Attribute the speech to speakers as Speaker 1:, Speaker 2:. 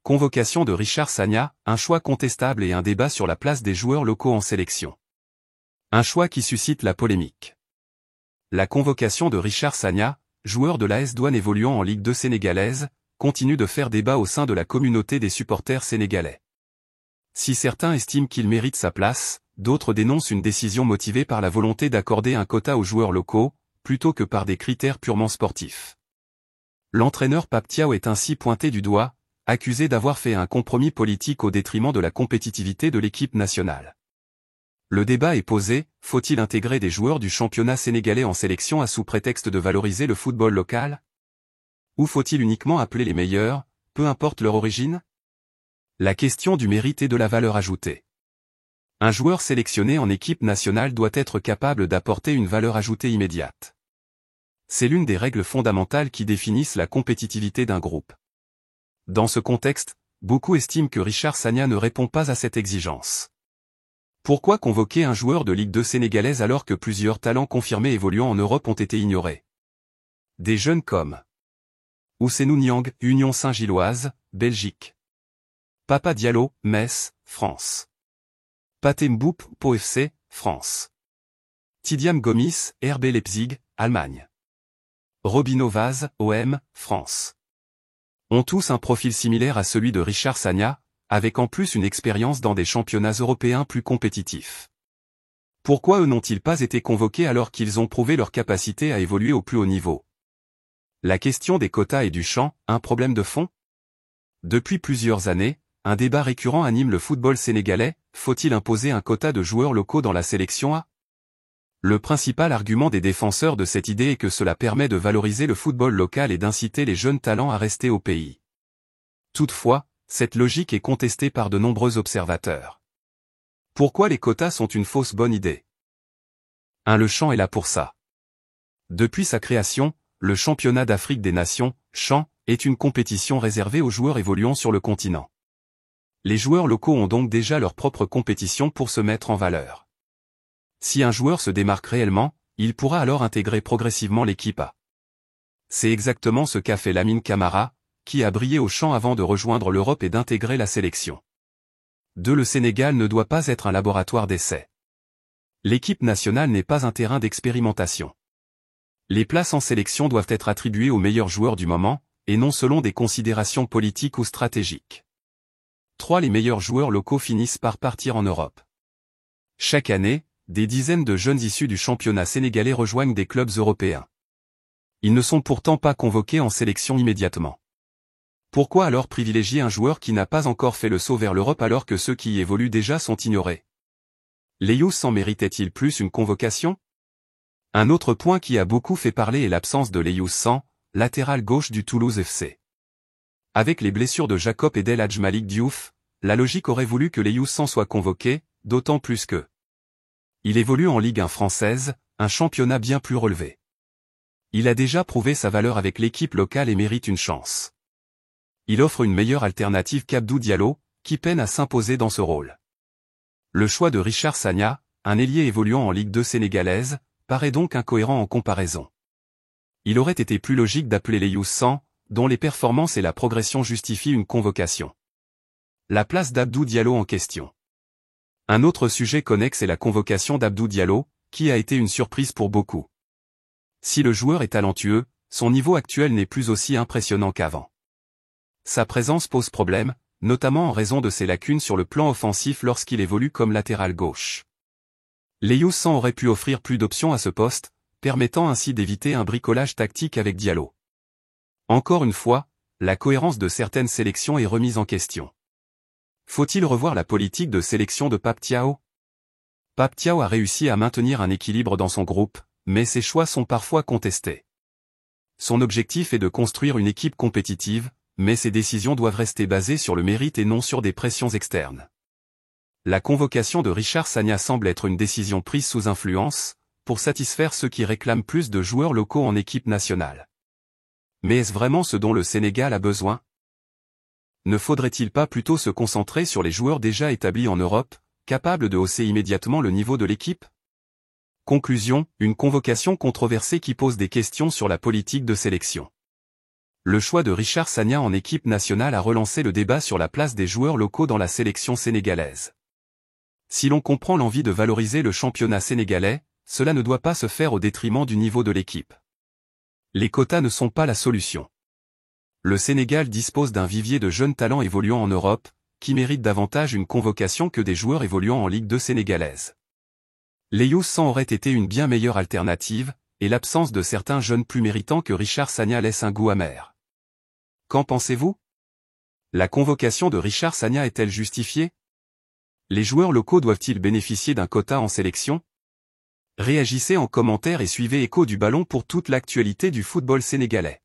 Speaker 1: Convocation de Richard Sagna, un choix contestable et un débat sur la place des joueurs locaux en sélection. Un choix qui suscite la polémique. La convocation de Richard Sagna, joueur de l'AS Douanes évoluant en Ligue 2 sénégalaise, continue de faire débat au sein de la communauté des supporters sénégalais. Si certains estiment qu'il mérite sa place, d'autres dénoncent une décision motivée par la volonté d'accorder un quota aux joueurs locaux, plutôt que par des critères purement sportifs. L'entraîneur Pape Thiaw est ainsi pointé du doigt, accusé d'avoir fait un compromis politique au détriment de la compétitivité de l'équipe nationale. Le débat est posé, faut-il intégrer des joueurs du championnat sénégalais en sélection à sous prétexte de valoriser le football local? Ou faut-il uniquement appeler les meilleurs, peu importe leur origine? La question du mérite et de la valeur ajoutée. Un joueur sélectionné en équipe nationale doit être capable d'apporter une valeur ajoutée immédiate. C'est l'une des règles fondamentales qui définissent la compétitivité d'un groupe. Dans ce contexte, beaucoup estiment que Richard Sagna ne répond pas à cette exigence. Pourquoi convoquer un joueur de Ligue 2 sénégalaise alors que plusieurs talents confirmés évoluant en Europe ont été ignorés? Des jeunes comme Ousseynou Niang, Union Saint-Gilloise, Belgique. Papa Diallo, Metz, France. Pathé Mboup, Pau FC, France. Tidiam Gomis, RB Leipzig, Allemagne. Robinho Vaz, OM, France. Ont tous un profil similaire à celui de Richard Sagna, avec en plus une expérience dans des championnats européens plus compétitifs. Pourquoi eux n'ont-ils pas été convoqués alors qu'ils ont prouvé leur capacité à évoluer au plus haut niveau? La question des quotas et du champ, un problème de fond? Depuis plusieurs années, un débat récurrent anime le football sénégalais, faut-il imposer un quota de joueurs locaux dans la sélection A? Le principal argument des défenseurs de cette idée est que cela permet de valoriser le football local et d'inciter les jeunes talents à rester au pays. Toutefois, cette logique est contestée par de nombreux observateurs. Pourquoi les quotas sont une fausse bonne idée? Le champ est là pour ça. Depuis sa création, le championnat d'Afrique des Nations, CHAN, est une compétition réservée aux joueurs évoluant sur le continent. Les joueurs locaux ont donc déjà leur propre compétition pour se mettre en valeur. Si un joueur se démarque réellement, il pourra alors intégrer progressivement l'équipe A. C'est exactement ce qu'a fait Lamine Camara, qui a brillé au champ avant de rejoindre l'Europe et d'intégrer la sélection. Le Sénégal ne doit pas être un laboratoire d'essai. L'équipe nationale n'est pas un terrain d'expérimentation. Les places en sélection doivent être attribuées aux meilleurs joueurs du moment, et non selon des considérations politiques ou stratégiques. Les meilleurs joueurs locaux finissent par partir en Europe. Chaque année, des dizaines de jeunes issus du championnat sénégalais rejoignent des clubs européens. Ils ne sont pourtant pas convoqués en sélection immédiatement. Pourquoi alors privilégier un joueur qui n'a pas encore fait le saut vers l'Europe alors que ceux qui y évoluent déjà sont ignorés? Les Youths s'en méritaient-ils plus une convocation? Un autre point qui a beaucoup fait parler est l'absence de Leyouz San, latéral gauche du Toulouse FC. Avec les blessures de Jacob et d'El Hadj Malick Diouf, la logique aurait voulu que Leyouz San soit convoqué, d'autant plus que il évolue en Ligue 1 française, un championnat bien plus relevé. Il a déjà prouvé sa valeur avec l'équipe locale et mérite une chance. Il offre une meilleure alternative qu'Abdou Diallo, qui peine à s'imposer dans ce rôle. Le choix de Richard Sagna, un ailier évoluant en Ligue 2 sénégalaise, paraît donc incohérent en comparaison. Il aurait été plus logique d'appeler Leyouz San, dont les performances et la progression justifient une convocation. La place d'Abdou Diallo en question. Un autre sujet connexe est la convocation d'Abdou Diallo, qui a été une surprise pour beaucoup. Si le joueur est talentueux, son niveau actuel n'est plus aussi impressionnant qu'avant. Sa présence pose problème, notamment en raison de ses lacunes sur le plan offensif lorsqu'il évolue comme latéral gauche. Leyouz San aurait pu offrir plus d'options à ce poste, permettant ainsi d'éviter un bricolage tactique avec Diallo. Encore une fois, la cohérence de certaines sélections est remise en question. Faut-il revoir la politique de sélection de Pape Thiaw? Pape Thiaw a réussi à maintenir un équilibre dans son groupe, mais ses choix sont parfois contestés. Son objectif est de construire une équipe compétitive, mais ses décisions doivent rester basées sur le mérite et non sur des pressions externes. La convocation de Richard Sagna semble être une décision prise sous influence, pour satisfaire ceux qui réclament plus de joueurs locaux en équipe nationale. Mais est-ce vraiment ce dont le Sénégal a besoin? Ne faudrait-il pas plutôt se concentrer sur les joueurs déjà établis en Europe, capables de hausser immédiatement le niveau de l'équipe? Conclusion, une convocation controversée qui pose des questions sur la politique de sélection. Le choix de Richard Sagna en équipe nationale a relancé le débat sur la place des joueurs locaux dans la sélection sénégalaise. Si l'on comprend l'envie de valoriser le championnat sénégalais, cela ne doit pas se faire au détriment du niveau de l'équipe. Les quotas ne sont pas la solution. Le Sénégal dispose d'un vivier de jeunes talents évoluant en Europe, qui méritent davantage une convocation que des joueurs évoluant en Ligue 2 sénégalaise. Les Youssans auraient été une bien meilleure alternative, et l'absence de certains jeunes plus méritants que Richard Sagna laisse un goût amer. Qu'en pensez-vous? La convocation de Richard Sagna est-elle justifiée? Les joueurs locaux doivent-ils bénéficier d'un quota en sélection? Réagissez en commentaire et suivez Écho du Ballon pour toute l'actualité du football sénégalais.